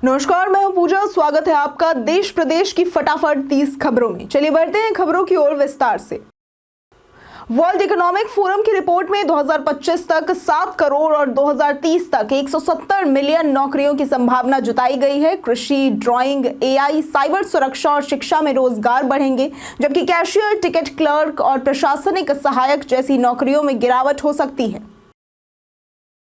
नमस्कार, मैं हूं पूजा। स्वागत है आपका देश प्रदेश की फटाफट 30 खबरों में। चलिए बढ़ते हैं खबरों की ओर विस्तार से। वर्ल्ड इकोनॉमिक फोरम की रिपोर्ट में 2025 तक 7 करोड़ और 2030 तक 170 मिलियन नौकरियों की संभावना जताई गई है। कृषि, ड्राइंग, एआई, साइबर सुरक्षा और शिक्षा में रोजगार बढ़ेंगे, जबकि कैशियर, टिकट क्लर्क और प्रशासनिक सहायक जैसी नौकरियों में गिरावट हो सकती है।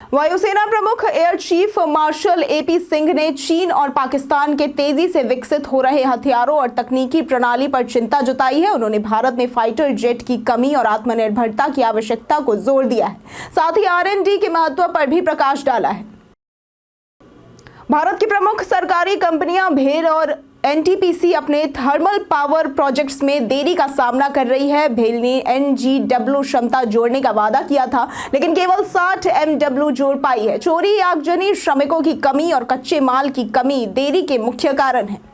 वायुसेना प्रमुख air chief marshal AP Singh ने चीन और पाकिस्तान के तेजी से विकसित हो रहे हथियारों और तकनीकी प्रणाली पर चिंता जताई है। उन्होंने भारत में फाइटर जेट की कमी और आत्मनिर्भरता की आवश्यकता को जोर दिया है। साथ ही R&D के महत्व पर भी प्रकाश डाला है। भारत की प्रमुख सरकारी कंपनियां भेल और NTPC अपने थर्मल पावर प्रोजेक्ट्स में देरी का सामना कर रही है। भेल ने NGW क्षमता जोड़ने का वादा किया था, लेकिन केवल 60 MW जोड़ पाई है। चोरी, आगजनी, श्रमिकों की कमी और कच्चे माल की कमी देरी के मुख्य कारण है।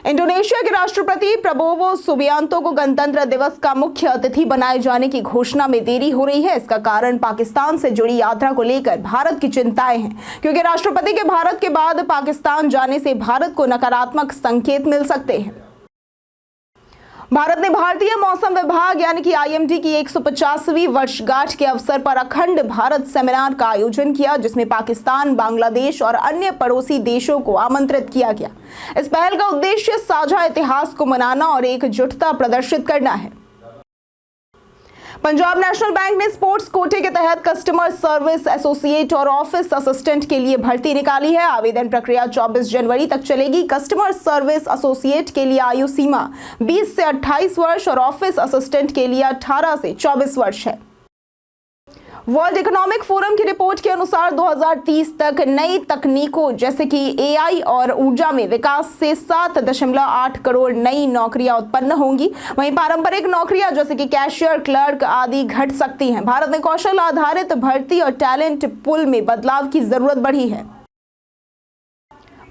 इंडोनेशिया के राष्ट्रपति प्रबोवो सुबियांतो को गणतंत्र दिवस का मुख्य अतिथि बनाए जाने की घोषणा में देरी हो रही है। इसका कारण पाकिस्तान से जुड़ी यात्रा को लेकर भारत की चिंताएं हैं, क्योंकि राष्ट्रपति के भारत के बाद पाकिस्तान जाने से भारत को नकारात्मक संकेत मिल सकते हैं। भारत ने भारतीय मौसम विभाग यानी कि IMD की 150वीं वर्षगांठ के अवसर पर अखंड भारत सेमिनार का आयोजन किया, जिसमें पाकिस्तान, बांग्लादेश और अन्य पड़ोसी देशों को आमंत्रित किया गया। इस पहल का उद्देश्य साझा इतिहास को मनाना और एकजुटता प्रदर्शित करना है। पंजाब नेशनल बैंक ने स्पोर्ट्स कोटे के तहत कस्टमर सर्विस एसोसिएट और ऑफिस असिस्टेंट के लिए भर्ती निकाली है। आवेदन प्रक्रिया 24 जनवरी तक चलेगी। कस्टमर सर्विस एसोसिएट के लिए आयु सीमा 20 से 28 वर्ष और ऑफिस असिस्टेंट के लिए 18 से 24 वर्ष है। वर्ल्ड इकोनॉमिक फोरम की रिपोर्ट के अनुसार 2030 तक नई तकनीकों जैसे कि AI और ऊर्जा में विकास से 7.8 करोड़ नई नौकरियां उत्पन्न होंगी। वहीं पारंपरिक नौकरियां जैसे कि कैशियर, क्लर्क आदि घट सकती हैं। भारत में कौशल आधारित भर्ती और टैलेंट पूल में बदलाव की जरूरत बढ़ी है।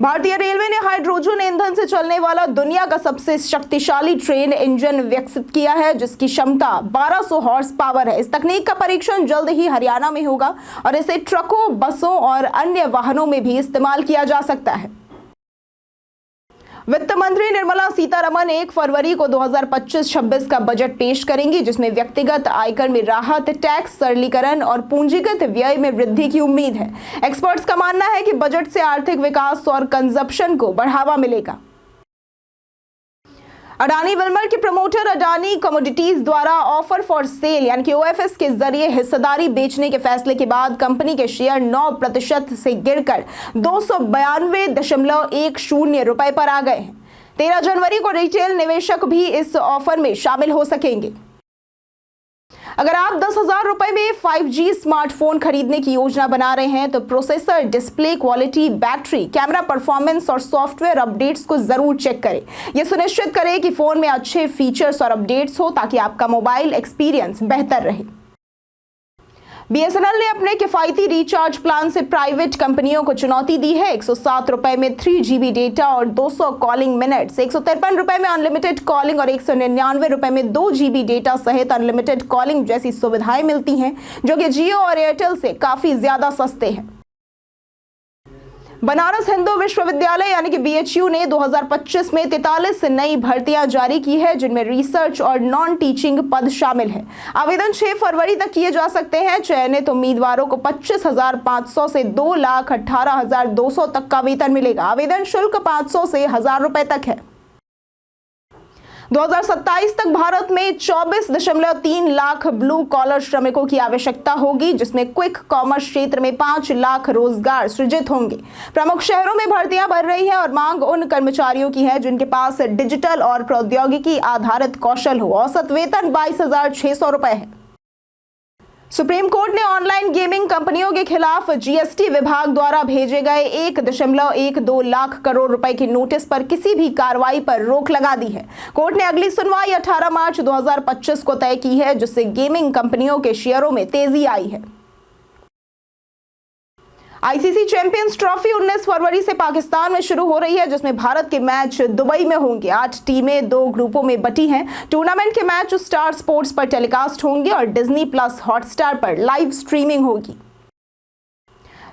भारतीय रेलवे ने हाइड्रोजन ईंधन से चलने वाला दुनिया का सबसे शक्तिशाली ट्रेन इंजन विकसित किया है, जिसकी क्षमता 1200 हॉर्स पावर है। इस तकनीक का परीक्षण जल्द ही हरियाणा में होगा और इसे ट्रकों, बसों और अन्य वाहनों में भी इस्तेमाल किया जा सकता है। वित्त मंत्री निर्मला सीतारमण 1 फरवरी को 2025-26 का बजट पेश करेंगी, जिसमें व्यक्तिगत आयकर में राहत, टैक्स सरलीकरण और पूंजीगत व्यय में वृद्धि की उम्मीद है। एक्सपर्ट्स का मानना है कि बजट से आर्थिक विकास और कंजप्शन को बढ़ावा मिलेगा। अडानी विल्मर के प्रमोटर अडानी कमोडिटीज द्वारा ऑफर फॉर सेल यानी कि OFS के जरिए हिस्सेदारी बेचने के फैसले के बाद कंपनी के शेयर 9% से गिरकर 292.10 रुपए पर आ गए हैं। 13 जनवरी को रिटेल निवेशक भी इस ऑफर में शामिल हो सकेंगे। अगर आप 10,000 रुपए में 5G स्मार्टफोन खरीदने की योजना बना रहे हैं तो processor, display quality, battery, camera performance और सॉफ्टवेयर अपडेट्स को जरूर चेक करें। यह सुनिश्चित करें कि फोन में अच्छे फीचर्स और अपडेट्स हो ताकि आपका मोबाइल एक्सपीरियंस बेहतर रहे। BSNL ने अपने किफायती रिचार्ज प्लान से प्राइवेट कंपनियों को चुनौती दी है। 107 रुपए में 3 GB डेटा और 200 कॉलिंग मिनट्स, 153 रुपए में अनलिमिटेड कॉलिंग और 199 रुपए में 2 GB डेटा सहित अनलिमिटेड कॉलिंग जैसी सुविधाएं मिलती हैं, जो कि जियो और एयरटेल से काफी ज्यादा सस्ते हैं। बनारस हिंदू विश्वविद्यालय यानी कि BHU ने 2025 में 43 नई भर्तियां जारी की है, जिनमें रिसर्च और नॉन टीचिंग पद शामिल है। आवेदन 6 फरवरी तक किए जा सकते हैं। चयनित उम्मीदवारों को 25,500 से 2,18,200 तक का वेतन मिलेगा। आवेदन शुल्क 500 से 1,000 रुपए तक है। 2027 तक भारत में 24.3 लाख ब्लू कॉलर श्रमिकों की आवश्यकता होगी, जिसमें क्विक कॉमर्स क्षेत्र में 5 लाख रोजगार सृजित होंगे। प्रमुख शहरों में भर्तियां बढ़ रही हैं और मांग उन कर्मचारियों की है जिनके पास डिजिटल और प्रौद्योगिकी आधारित कौशल हो। औसत वेतन 22,600 रुपए है। सुप्रीम कोर्ट ने ऑनलाइन गेमिंग कंपनियों के खिलाफ GST विभाग द्वारा भेजे गए 1.12 लाख करोड़ रुपए के नोटिस पर किसी भी कार्रवाई पर रोक लगा दी है। कोर्ट ने अगली सुनवाई 18 मार्च 2025 को तय की है, जिससे गेमिंग कंपनियों के शेयरों में तेजी आई है। ICC चैंपियंस ट्रॉफी 19 फरवरी से पाकिस्तान में शुरू हो रही है, जिसमें भारत के मैच दुबई में होंगे। 8 टीमें 2 ग्रुपों में बटी हैं। टूर्नामेंट के मैच स्टार स्पोर्ट्स पर टेलीकास्ट होंगे और डिज्नी प्लस हॉटस्टार पर लाइव स्ट्रीमिंग होगी।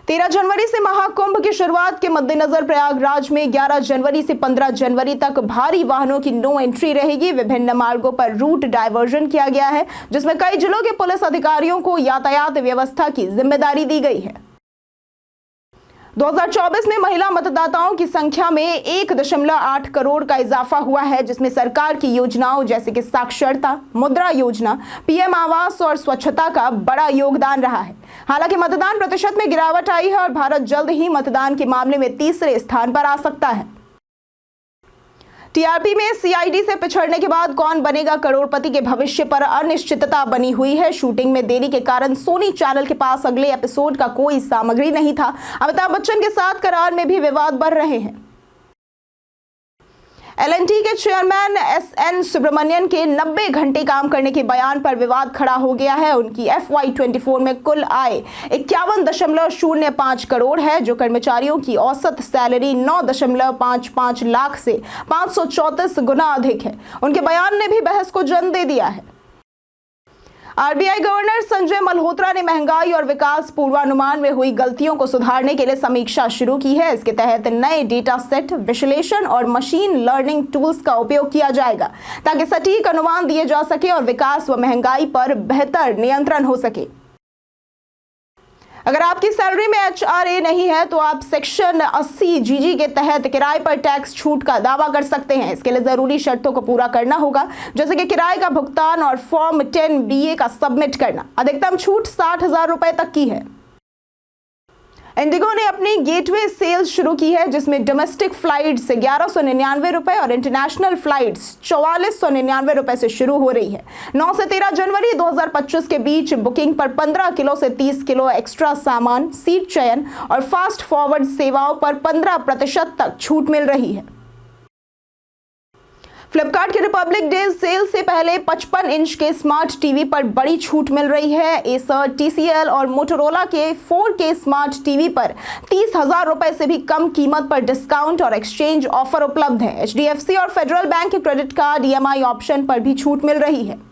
13 जनवरी से महाकुंभ की शुरुआत के मद्देनजर प्रयागराज में 11 जनवरी से 15 जनवरी तक भारी वाहनों की नो एंट्री रहेगी। विभिन्न मार्गों पर रूट डायवर्जन किया गया है, जिसमें कई जिलों के पुलिस अधिकारियों को यातायात व्यवस्था की जिम्मेदारी दी गई है। 2024 में महिला मतदाताओं की संख्या में 1.8 करोड़ का इजाफा हुआ है, जिसमें सरकार की योजनाओं जैसे कि साक्षरता, मुद्रा योजना, पीएम आवास और स्वच्छता का बड़ा योगदान रहा है। हालांकि मतदान प्रतिशत में गिरावट आई है और भारत जल्द ही मतदान के मामले में तीसरे स्थान पर आ सकता है। टीआरपी में सीआईडी से पिछड़ने के बाद कौन बनेगा करोड़पति के भविष्य पर अनिश्चितता बनी हुई है। शूटिंग में देरी के कारण सोनी चैनल के पास अगले एपिसोड का कोई सामग्री नहीं था। अमिताभ बच्चन के साथ करार में भी विवाद बढ़ रहे हैं। एलएनटी के चेयरमैन एसएन सुब्रमण्यन के 90 घंटे काम करने के बयान पर विवाद खड़ा हो गया है। उनकी FY24 में कुल आय 51.05 करोड़ है, जो कर्मचारियों की औसत सैलरी 9.55 लाख से 534 गुना अधिक है। उनके बयान ने भी बहस को जन्म दे दिया है। आरबीआई गवर्नर संजय मल्होत्रा ने महंगाई और विकास पूर्वानुमान में हुई गलतियों को सुधारने के लिए समीक्षा शुरू की है। इसके तहत नए डेटा सेट, विश्लेषण और मशीन लर्निंग टूल्स का उपयोग किया जाएगा, ताकि सटीक अनुमान दिए जा सके और विकास व महंगाई पर बेहतर नियंत्रण हो सके। अगर आपकी सैलरी में HRA नहीं है तो आप सेक्शन 80 GG के तहत किराए पर टैक्स छूट का दावा कर सकते हैं। इसके लिए जरूरी शर्तों को पूरा करना होगा, जैसे कि किराए का भुगतान और फॉर्म 10BA का सबमिट करना। अधिकतम छूट 60,000 रुपए तक की है। इंडिगो ने अपनी गेटवे सेल्स शुरू की है, जिसमें डोमेस्टिक फ्लाइट्स 1199 रुपए और इंटरनेशनल फ्लाइट्स 4499 रुपए से शुरू हो रही है। 9 से 13 जनवरी 2025 के बीच बुकिंग पर 15 किलो से 30 किलो एक्स्ट्रा सामान, सीट चयन और फास्ट फॉरवर्ड सेवाओं पर 15% तक छूट मिल रही है। फ्लिपकार्ट के रिपब्लिक डे सेल से पहले 55 इंच के स्मार्ट टीवी पर बड़ी छूट मिल रही है। एसर, TCL और मोटोरोला के 4K स्मार्ट टीवी पर 30,000 रुपए से भी कम कीमत पर डिस्काउंट और एक्सचेंज ऑफर उपलब्ध है। HDFC और फेडरल बैंक के क्रेडिट कार्ड EMI ऑप्शन पर भी छूट मिल रही है।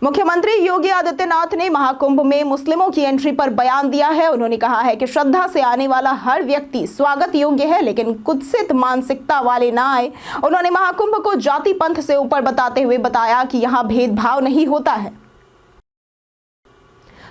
मुख्यमंत्री योगी आदित्यनाथ ने महाकुंभ में मुस्लिमों की एंट्री पर बयान दिया है। उन्होंने कहा है कि श्रद्धा से आने वाला हर व्यक्ति स्वागत योग्य है, लेकिन कुत्सित मानसिकता वाले ना आए। उन्होंने महाकुंभ को जाति पंथ से ऊपर बताते हुए बताया कि यहाँ भेदभाव नहीं होता है।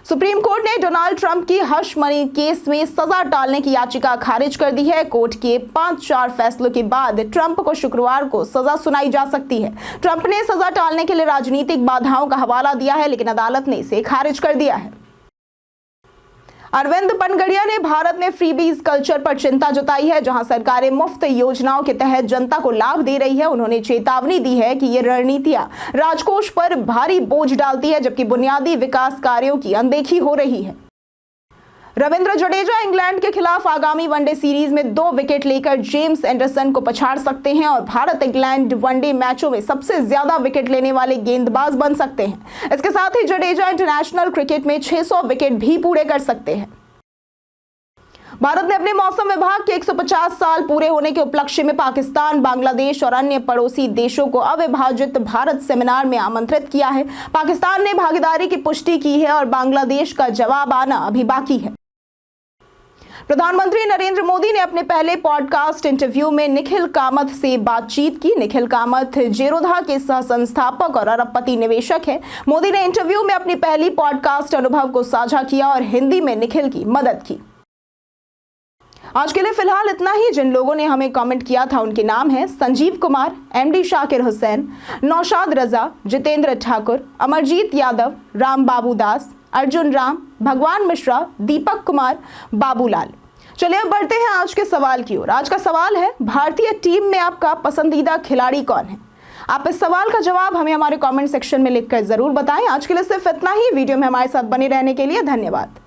सुप्रीम कोर्ट ने डोनाल्ड ट्रंप की हश मनी केस में सजा टालने की याचिका खारिज कर दी है। कोर्ट के 5-4 फैसलों के बाद ट्रंप को शुक्रवार को सजा सुनाई जा सकती है। ट्रंप ने सजा टालने के लिए राजनीतिक बाधाओं का हवाला दिया है, लेकिन अदालत ने इसे खारिज कर दिया है। अरविंद पनगड़िया ने भारत में फ्रीबीज कल्चर पर चिंता जताई है, जहां सरकारें मुफ्त योजनाओं के तहत जनता को लाभ दे रही है। उन्होंने चेतावनी दी है कि ये रणनीतियां राजकोष पर भारी बोझ डालती है, जबकि बुनियादी विकास कार्यों की अनदेखी हो रही है। रविंद्र जडेजा इंग्लैंड के खिलाफ आगामी वनडे सीरीज में 2 विकेट लेकर जेम्स एंडरसन को पछाड़ सकते हैं और भारत इंग्लैंड वनडे मैचों में सबसे ज्यादा विकेट लेने वाले गेंदबाज बन सकते हैं। इसके साथ ही जडेजा इंटरनेशनल क्रिकेट में 600 विकेट भी पूरे कर सकते हैं। भारत ने अपने मौसम विभाग के 150 साल पूरे होने के उपलक्ष्य में पाकिस्तान, बांग्लादेश और अन्य पड़ोसी देशों को अविभाजित भारत सेमिनार में आमंत्रित किया है। पाकिस्तान ने भागीदारी की पुष्टि की है और बांग्लादेश का जवाब आना अभी बाकी है। प्रधानमंत्री नरेंद्र मोदी ने अपने पहले पॉडकास्ट इंटरव्यू में निखिल कामत से बातचीत की। निखिल कामत जेरोधा के सह संस्थापक और अरबपति निवेशक हैं। मोदी ने इंटरव्यू में अपनी पहली पॉडकास्ट अनुभव को साझा किया और हिंदी में निखिल की मदद की। आज के लिए फिलहाल इतना ही। जिन लोगों ने हमें कमेंट किया था उनके नाम हैं संजीव कुमार, MD शाकिर हुसैन, नौशाद रजा, जितेंद्र ठाकुर, अमरजीत यादव, राम बाबू दास, अर्जुन राम, भगवान मिश्रा, दीपक कुमार, बाबूलाल। चलिए अब बढ़ते हैं आज के सवाल की ओर। आज का सवाल है, भारतीय टीम में आपका पसंदीदा खिलाड़ी कौन है? आप इस सवाल का जवाब हमें हमारे कमेंट सेक्शन में लिखकर जरूर बताएं। आज के लिए सिर्फ इतना ही। वीडियो में हमारे साथ बने रहने के लिए धन्यवाद।